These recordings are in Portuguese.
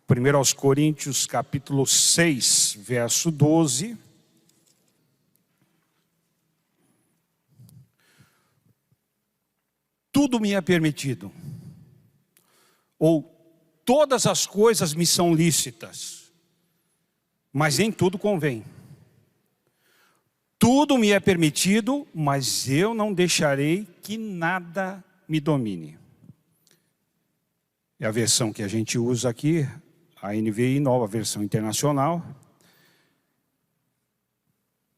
1 aos Coríntios, capítulo 6, verso 12. Tudo me é permitido, ou todas as coisas me são lícitas, mas nem tudo convém. Tudo me é permitido, mas eu não deixarei que nada me domine. É a versão que a gente usa aqui, a NVI, Nova Versão Internacional.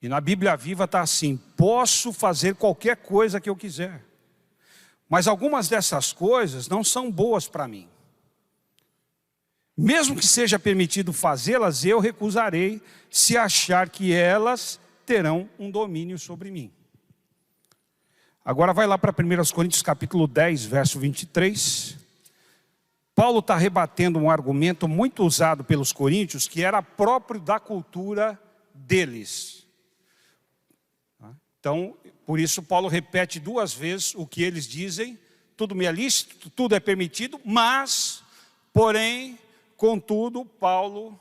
E na Bíblia Viva está assim: posso fazer qualquer coisa que eu quiser, mas algumas dessas coisas não são boas para mim. Mesmo que seja permitido fazê-las, eu recusarei se achar que elas terão um domínio sobre mim. Agora vai lá para 1 Coríntios capítulo 10, verso 23. Paulo está rebatendo um argumento muito usado pelos coríntios, que era próprio da cultura deles. Então, por isso Paulo repete duas vezes o que eles dizem: tudo me é lícito, tudo é permitido, mas, porém, contudo, Paulo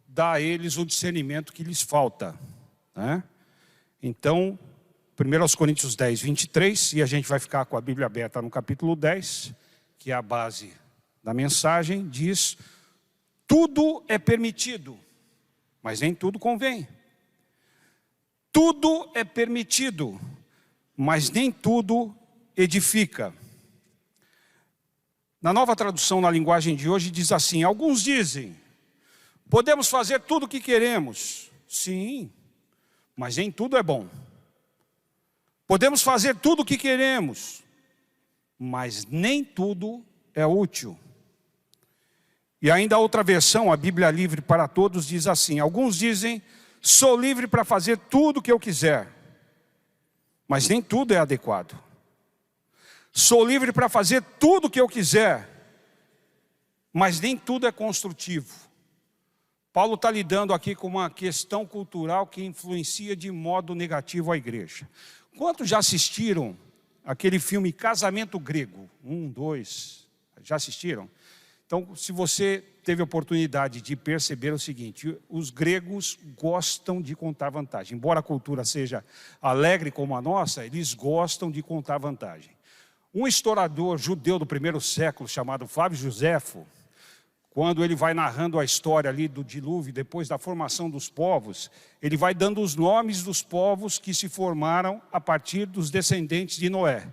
dá a eles o discernimento que lhes falta. Então, 1 Coríntios 10, 23, e a gente vai ficar com a Bíblia aberta no capítulo 10, que é a base da mensagem, diz: tudo é permitido, mas nem tudo convém. Tudo é permitido, mas nem tudo edifica. Na Nova Tradução, na linguagem de hoje, diz assim: alguns dizem, podemos fazer tudo o que queremos. Sim, mas nem tudo é bom. Podemos fazer tudo o que queremos, mas nem tudo é útil. E ainda a outra versão, a Bíblia Livre para Todos, diz assim: alguns dizem, sou livre para fazer tudo o que eu quiser, mas nem tudo é adequado. Sou livre para fazer tudo o que eu quiser, mas nem tudo é construtivo. Paulo está lidando aqui com uma questão cultural que influencia de modo negativo a igreja. Quantos já assistiram aquele filme Casamento Grego? 1, 2, já assistiram? Então, se você teve a oportunidade de perceber o seguinte: os gregos gostam de contar vantagem. Embora a cultura seja alegre como a nossa, eles gostam de contar vantagem. Um historiador judeu do primeiro século, chamado Flávio Joséfo, quando ele vai narrando a história ali do dilúvio, depois da formação dos povos, ele vai dando os nomes dos povos que se formaram a partir dos descendentes de Noé.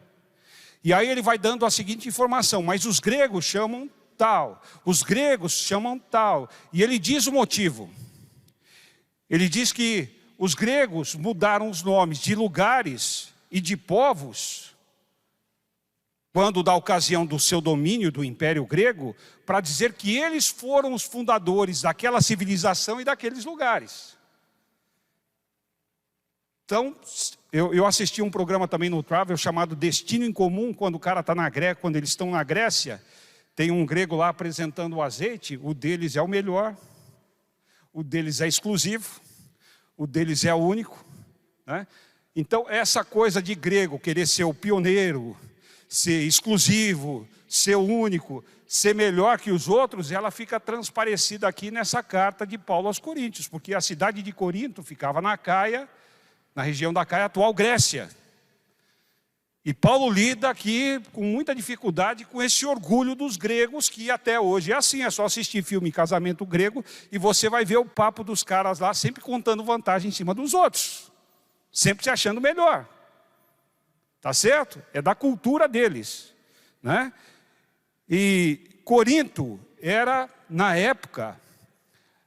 E aí ele vai dando a seguinte informação: mas os gregos chamam tal, os gregos chamam tal. E ele diz o motivo. Ele diz que os gregos mudaram os nomes de lugares e de povos, quando da ocasião do seu domínio do Império Grego, para dizer que eles foram os fundadores daquela civilização e daqueles lugares. Então, eu assisti um programa também no Travel chamado Destino em Comum, quando o cara está na Grécia, quando eles estão na Grécia, tem um grego lá apresentando o azeite, o deles é o melhor, o deles é exclusivo, o deles é o único. Então, essa coisa de grego querer ser o pioneiro, ser exclusivo, ser o único, ser melhor que os outros, ela fica transparecida aqui nessa carta de Paulo aos Coríntios, porque a cidade de Corinto ficava na Caia, na região da Caia, atual Grécia. E Paulo lida aqui com muita dificuldade com esse orgulho dos gregos, que até hoje é assim: é só assistir filme Casamento Grego e você vai ver o papo dos caras lá sempre contando vantagem em cima dos outros, sempre se achando melhor. Tá certo? É da cultura deles, E Corinto era, na época,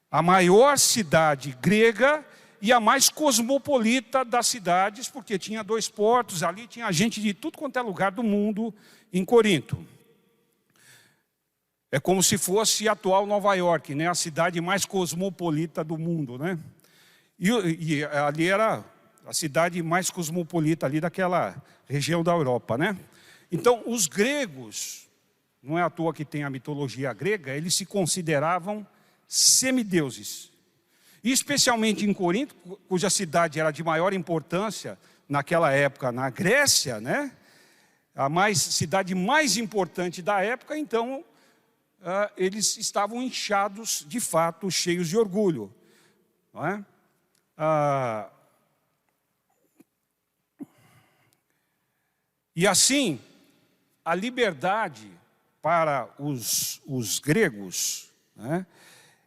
a maior cidade grega e a mais cosmopolita das cidades, porque tinha 2 portos, ali tinha gente de tudo quanto é lugar do mundo em Corinto. É como se fosse a atual Nova York, a cidade mais cosmopolita do mundo, E ali era a cidade mais cosmopolita ali daquela região da Europa, Então, os gregos, não é à toa que tem a mitologia grega, eles se consideravam semideuses. E especialmente em Corinto, cuja cidade era de maior importância naquela época na Grécia, a cidade mais importante da época. Então, eles estavam inchados, de fato, cheios de orgulho. Não é? E assim, a liberdade para os gregos, né,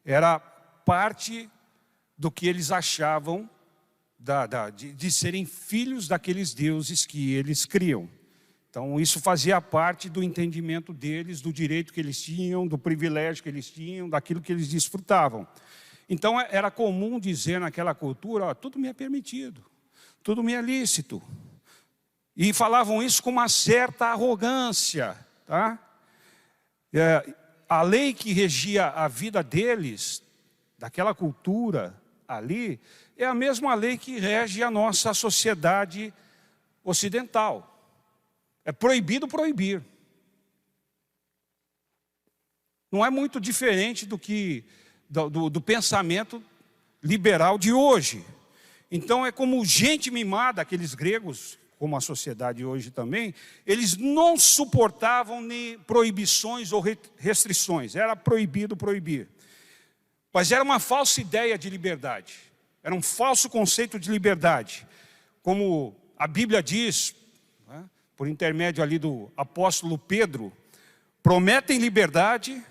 era parte do que eles achavam de serem filhos daqueles deuses que eles criam. Então, isso fazia parte do entendimento deles, do direito que eles tinham, do privilégio que eles tinham, daquilo que eles desfrutavam. Então, era comum dizer naquela cultura, tudo me é permitido, tudo me é lícito. E falavam isso com uma certa arrogância. Tá? A lei que regia a vida deles, daquela cultura ali, é a mesma lei que rege a nossa sociedade ocidental. É proibido proibir. Não é muito diferente do pensamento liberal de hoje. Então é como gente mimada, aqueles gregos, como a sociedade hoje também, eles não suportavam nem proibições ou restrições. Era proibido proibir. Mas era uma falsa ideia de liberdade. Era um falso conceito de liberdade. Como a Bíblia diz, né, por intermédio ali do apóstolo Pedro, prometem liberdade,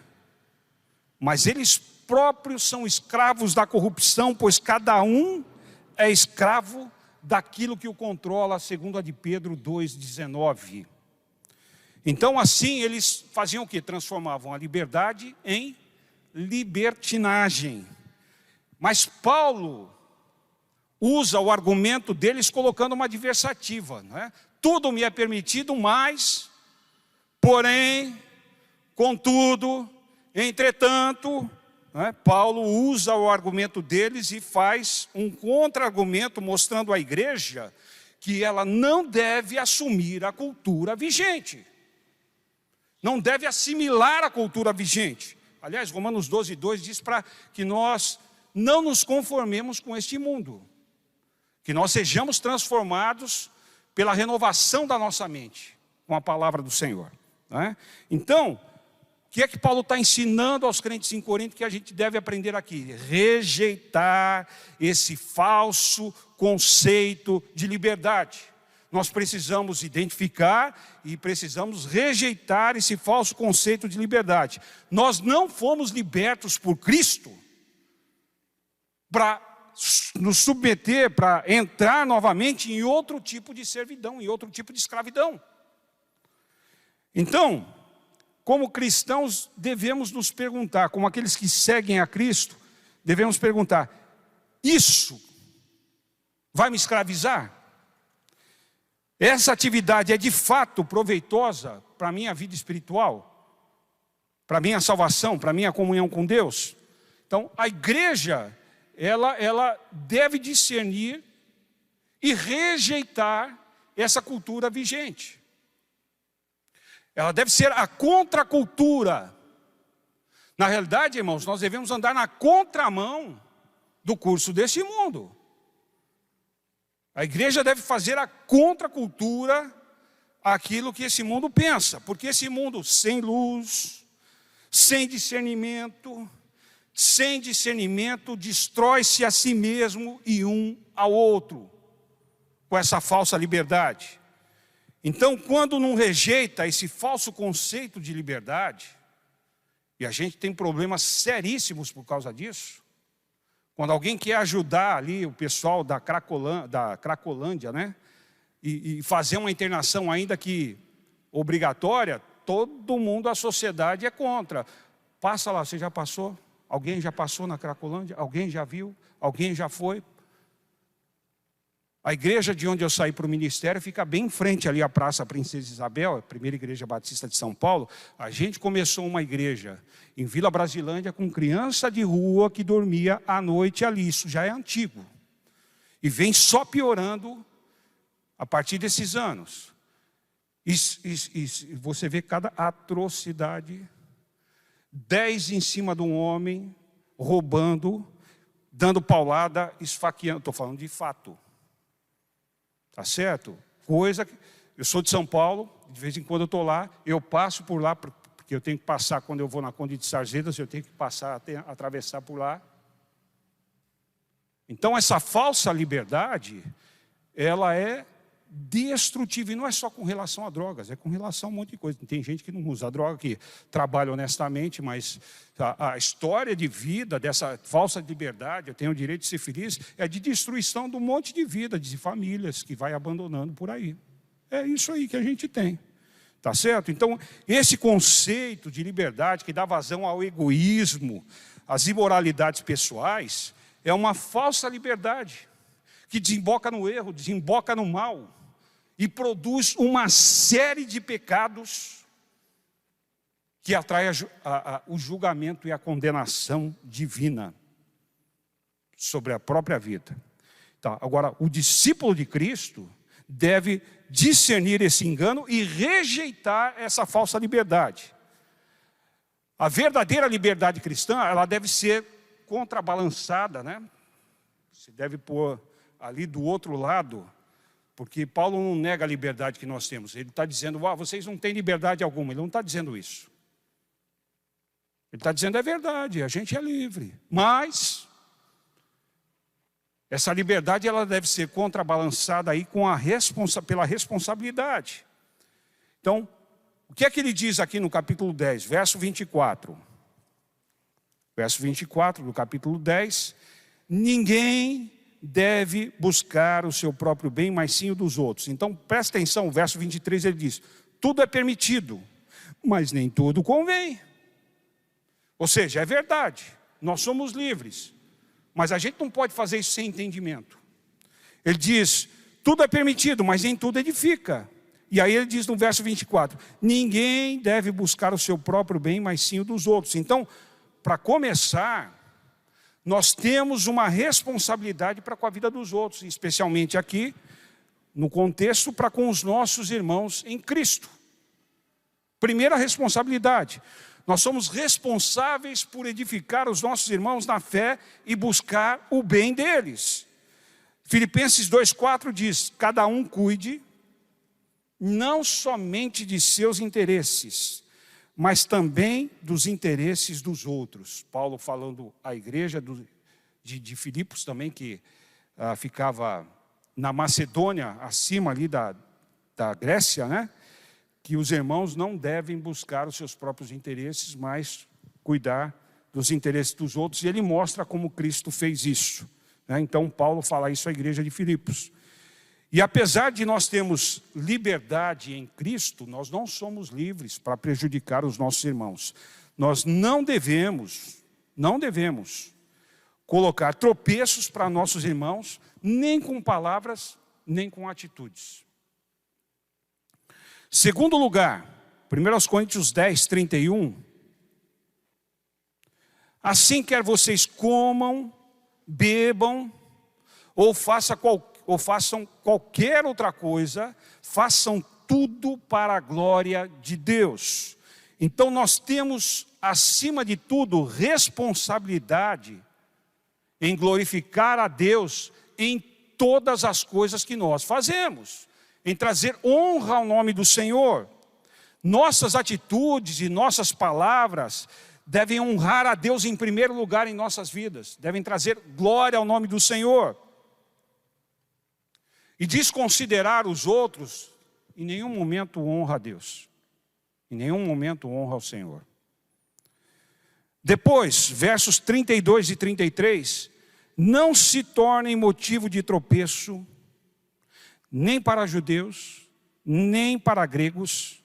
mas eles próprios são escravos da corrupção, pois cada um é escravo daquilo que o controla, segundo a de Pedro 2,19. Então assim eles faziam o quê? Transformavam a liberdade em libertinagem. Mas Paulo usa o argumento deles colocando uma adversativa, não é? Tudo me é permitido, mas, porém, contudo, entretanto, não é? Paulo usa o argumento deles e faz um contra-argumento mostrando à igreja que ela não deve assumir a cultura vigente. Não deve assimilar a cultura vigente. Aliás, Romanos 12:2 diz para que nós não nos conformemos com este mundo. Que nós sejamos transformados pela renovação da nossa mente, com a palavra do Senhor. Né? Então, o que é que Paulo está ensinando aos crentes em Corinto que a gente deve aprender aqui? Rejeitar esse falso conceito de liberdade. Nós precisamos identificar e precisamos rejeitar esse falso conceito de liberdade. Nós não fomos libertos por Cristo para nos submeter, para entrar novamente em outro tipo de servidão, em outro tipo de escravidão. Então, como cristãos, devemos nos perguntar, como aqueles que seguem a Cristo, devemos perguntar, isso vai me escravizar? Essa atividade é de fato proveitosa para a minha vida espiritual? Para a minha salvação, para a minha comunhão com Deus? Então, a igreja, ela deve discernir e rejeitar essa cultura vigente. Ela deve ser a contracultura. Na realidade, irmãos, nós devemos andar na contramão do curso desse mundo. A igreja deve fazer a contracultura àquilo que esse mundo pensa. Porque esse mundo sem luz, sem discernimento destrói-se a si mesmo e um ao outro, com essa falsa liberdade. Então, quando não rejeita esse falso conceito de liberdade, e a gente tem problemas seríssimos por causa disso, quando alguém quer ajudar ali o pessoal da Cracolândia, né, e fazer uma internação ainda que obrigatória, todo mundo, a sociedade é contra. Passa lá, você já passou? Alguém já passou na Cracolândia? Alguém já viu? Alguém já foi? A igreja de onde eu saí para o ministério fica bem em frente ali à Praça Princesa Isabel, a primeira igreja batista de São Paulo. A gente começou uma igreja em Vila Brasilândia com criança de rua que dormia à noite ali. Isso já é antigo. E vem só piorando a partir desses anos. E você vê cada atrocidade. 10 em cima de um homem, roubando, dando paulada, esfaqueando. Estou falando de fato. Tá certo? Coisa que... Eu sou de São Paulo, de vez em quando eu estou lá, eu passo por lá, porque porque eu tenho que passar, quando eu vou na Conde de Sarzedas, eu tenho que passar, atravessar por lá. Então essa falsa liberdade, ela é destrutiva, e não é só com relação a drogas, é com relação a um monte de coisa. Tem gente que não usa droga, que trabalha honestamente, mas a história de vida dessa falsa liberdade, eu tenho o direito de ser feliz, é de destruição de um monte de vida, de famílias que vai abandonando por aí. É isso aí que a gente tem, tá certo? Então, esse conceito de liberdade que dá vazão ao egoísmo, às imoralidades pessoais, é uma falsa liberdade que desemboca no erro, desemboca no mal e produz uma série de pecados que atrai o julgamento e a condenação divina sobre a própria vida. Tá, agora, o discípulo de Cristo deve discernir esse engano e rejeitar essa falsa liberdade. A verdadeira liberdade cristã, ela deve ser contrabalançada, né? Você deve pôr ali do outro lado, porque Paulo não nega a liberdade que nós temos. Ele está dizendo, vocês não têm liberdade alguma. Ele não está dizendo isso. Ele está dizendo, é verdade, a gente é livre. Mas essa liberdade, ela deve ser contrabalançada aí com pela responsabilidade. Então, o que é que ele diz aqui no capítulo 10, verso 24? Verso 24 do capítulo 10. Ninguém deve buscar o seu próprio bem, mas sim o dos outros. Então, presta atenção, o verso 23 ele diz, tudo é permitido, mas nem tudo convém. Ou seja, é verdade, nós somos livres, mas a gente não pode fazer isso sem entendimento. Ele diz, tudo é permitido, mas nem tudo edifica. E aí ele diz no verso 24, ninguém deve buscar o seu próprio bem, mas sim o dos outros. Então, para começar, nós temos uma responsabilidade para com a vida dos outros, especialmente aqui, no contexto, para com os nossos irmãos em Cristo. Primeira responsabilidade, nós somos responsáveis por edificar os nossos irmãos na fé e buscar o bem deles. Filipenses 2,4 diz, cada um cuide não somente de seus interesses, mas também dos interesses dos outros. Paulo falando à igreja de Filipos também, que ficava na Macedônia, acima ali da Grécia, né? Que os irmãos não devem buscar os seus próprios interesses, mas cuidar dos interesses dos outros. E ele mostra como Cristo fez isso, né? Então Paulo fala isso à igreja de Filipos. E apesar de nós termos liberdade em Cristo, nós não somos livres para prejudicar os nossos irmãos. Nós não devemos colocar tropeços para nossos irmãos, nem com palavras, nem com atitudes. Segundo lugar, 1 Coríntios 10, 31. Assim quer vocês comam, bebam, ou façam qualquer outra coisa, façam tudo para a glória de Deus. Então nós temos, acima de tudo, responsabilidade em glorificar a Deus em todas as coisas que nós fazemos, em trazer honra ao nome do Senhor. Nossas atitudes e nossas palavras devem honrar a Deus em primeiro lugar em nossas vidas, devem trazer glória ao nome do Senhor. E desconsiderar os outros, em nenhum momento honra a Deus. Em nenhum momento honra ao Senhor. Depois, versos 32 e 33, não se tornem motivo de tropeço, nem para judeus, nem para gregos,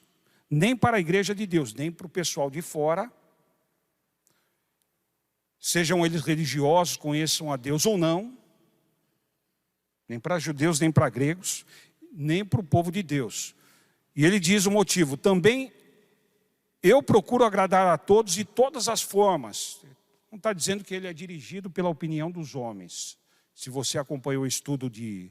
nem para a igreja de Deus, nem para o pessoal de fora, sejam eles religiosos, conheçam a Deus ou não, nem para judeus, nem para gregos, nem para o povo de Deus. E ele diz o motivo, também eu procuro agradar a todos de todas as formas. Não está dizendo que ele é dirigido pela opinião dos homens. Se você acompanhou o estudo de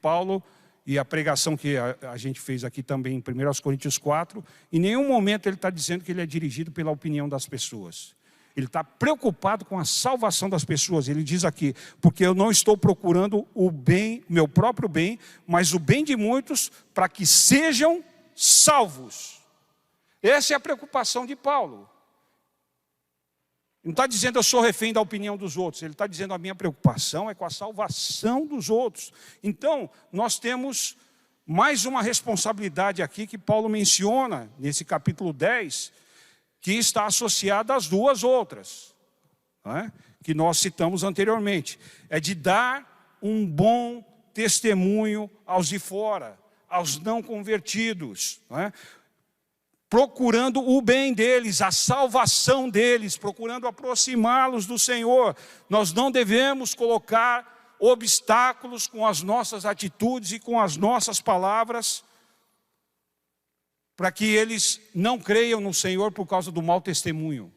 Paulo e a pregação que a gente fez aqui também em 1 Coríntios 4, em nenhum momento ele está dizendo que ele é dirigido pela opinião das pessoas. Ele está preocupado com a salvação das pessoas. Ele diz aqui, porque eu não estou procurando o bem, meu próprio bem, mas o bem de muitos para que sejam salvos. Essa é a preocupação de Paulo. Ele não está dizendo eu sou refém da opinião dos outros. Ele está dizendo a minha preocupação é com a salvação dos outros. Então, nós temos mais uma responsabilidade aqui que Paulo menciona nesse capítulo 10, que está associada às duas outras, não é? Que nós citamos anteriormente. É de dar um bom testemunho aos de fora, aos não convertidos, não é? Procurando o bem deles, a salvação deles, procurando aproximá-los do Senhor. Nós não devemos colocar obstáculos com as nossas atitudes e com as nossas palavras, para que eles não creiam no Senhor por causa do mau testemunho.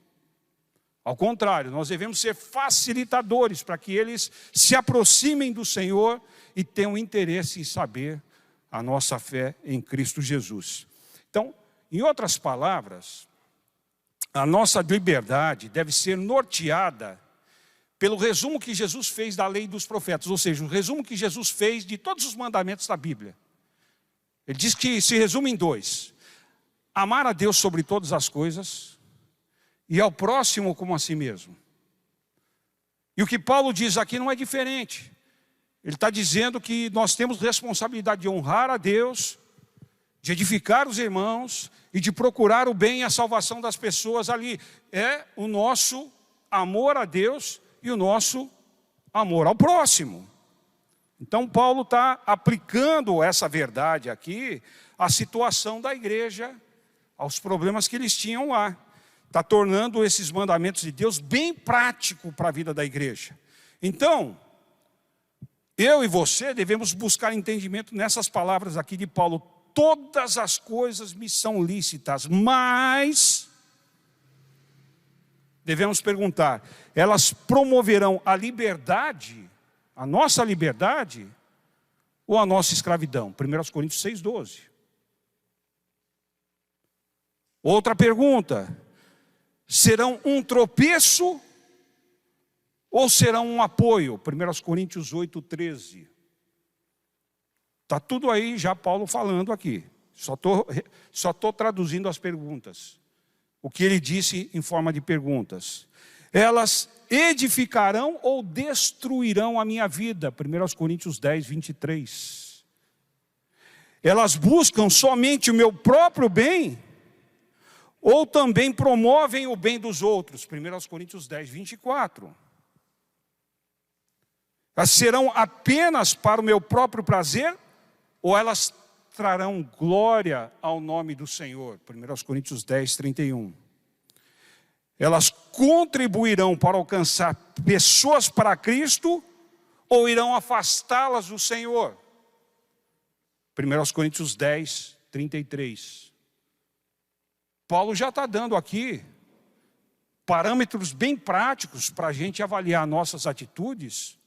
Ao contrário, nós devemos ser facilitadores para que eles se aproximem do Senhor e tenham interesse em saber a nossa fé em Cristo Jesus. Então, em outras palavras, a nossa liberdade deve ser norteada pelo resumo que Jesus fez da lei dos profetas, ou seja, o resumo que Jesus fez de todos os mandamentos da Bíblia. Ele diz que se resume em 2: amar a Deus sobre todas as coisas e ao próximo como a si mesmo. E o que Paulo diz aqui não é diferente. Ele está dizendo que nós temos responsabilidade de honrar a Deus, de edificar os irmãos e de procurar o bem e a salvação das pessoas ali. É o nosso amor a Deus e o nosso amor ao próximo. Então Paulo está aplicando essa verdade aqui à situação da igreja, aos problemas que eles tinham lá. Está tornando esses mandamentos de Deus bem prático para a vida da igreja. Então, eu e você devemos buscar entendimento nessas palavras aqui de Paulo. Todas as coisas me são lícitas, mas devemos perguntar, elas promoverão a liberdade, a nossa liberdade, ou a nossa escravidão? 1 Coríntios 6,12. Outra pergunta, serão um tropeço ou serão um apoio? 1 Coríntios 8,13. Está tudo aí já Paulo falando aqui. Só tô traduzindo as perguntas. O que ele disse em forma de perguntas. Elas edificarão ou destruirão a minha vida? 1 Coríntios 10, 23. Elas buscam somente o meu próprio bem? Ou também promovem o bem dos outros? 1 Coríntios 10, 24. Elas serão apenas para o meu próprio prazer? Ou elas trarão glória ao nome do Senhor? 1 Coríntios 10, 31. Elas contribuirão para alcançar pessoas para Cristo ou irão afastá-las do Senhor? 1 Coríntios 10, 33. Paulo já está dando aqui parâmetros bem práticos para a gente avaliar nossas atitudes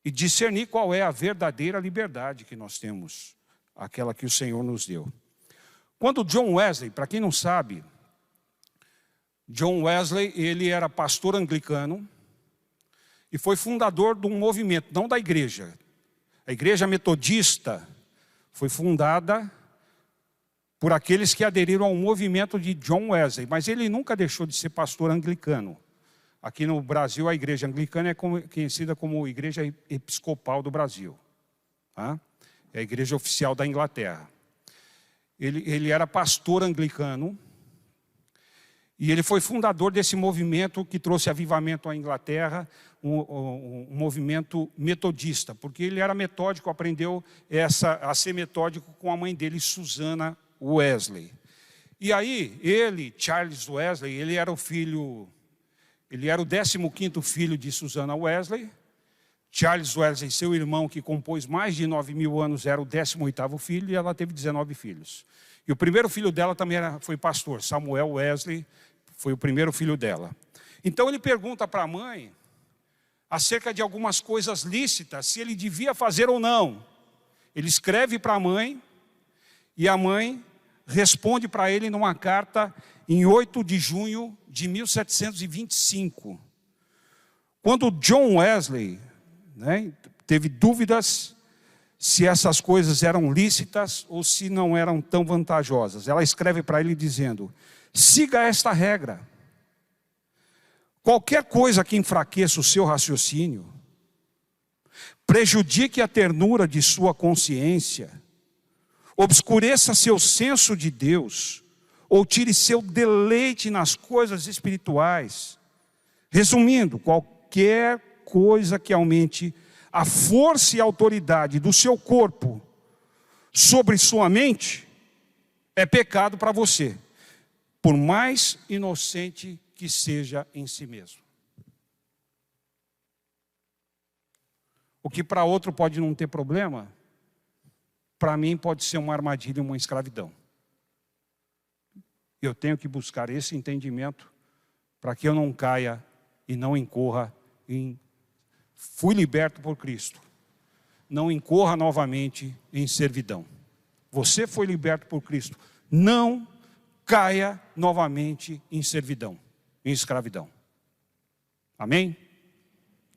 e discernir qual é a verdadeira liberdade que nós temos, aquela que o Senhor nos deu. Quando John Wesley, para quem não sabe, John Wesley, ele era pastor anglicano e foi fundador de um movimento, não da igreja. A igreja metodista foi fundada por aqueles que aderiram ao movimento de John Wesley, mas ele nunca deixou de ser pastor anglicano. Aqui no Brasil, a igreja anglicana é conhecida como Igreja Episcopal do Brasil. Tá? É a igreja oficial da Inglaterra. Ele era pastor anglicano e ele foi fundador desse movimento que trouxe avivamento à Inglaterra, um movimento metodista, porque ele era metódico, aprendeu a ser metódico com a mãe dele, Susana Wesley. E aí, Charles Wesley, ele era o 15º filho de Susana Wesley. Charles Wesley, seu irmão, que compôs mais de 9.000 anos, era o 18º filho, e ela teve 19 filhos. E o primeiro filho dela também foi pastor, Samuel Wesley, foi o primeiro filho dela. Então ele pergunta para a mãe, acerca de algumas coisas lícitas, se ele devia fazer ou não. Ele escreve para a mãe, e a mãe responde para ele numa carta em 8 de junho de 1725. Quando John Wesley teve dúvidas se essas coisas eram lícitas ou se não eram tão vantajosas. Ela escreve para ele dizendo: siga esta regra. Qualquer coisa que enfraqueça o seu raciocínio, prejudique a ternura de sua consciência, obscureça seu senso de Deus, ou tire seu deleite nas coisas espirituais. Resumindo, qualquer coisa que aumente a força e a autoridade do seu corpo sobre sua mente, é pecado para você, por mais inocente que seja em si mesmo. O que para outro pode não ter problema, para mim pode ser uma armadilha, uma escravidão. Eu tenho que buscar esse entendimento para que eu não caia e não incorra em fui liberto por Cristo. Não incorra novamente em servidão. Você foi liberto por Cristo. Não caia novamente em servidão, em escravidão. Amém?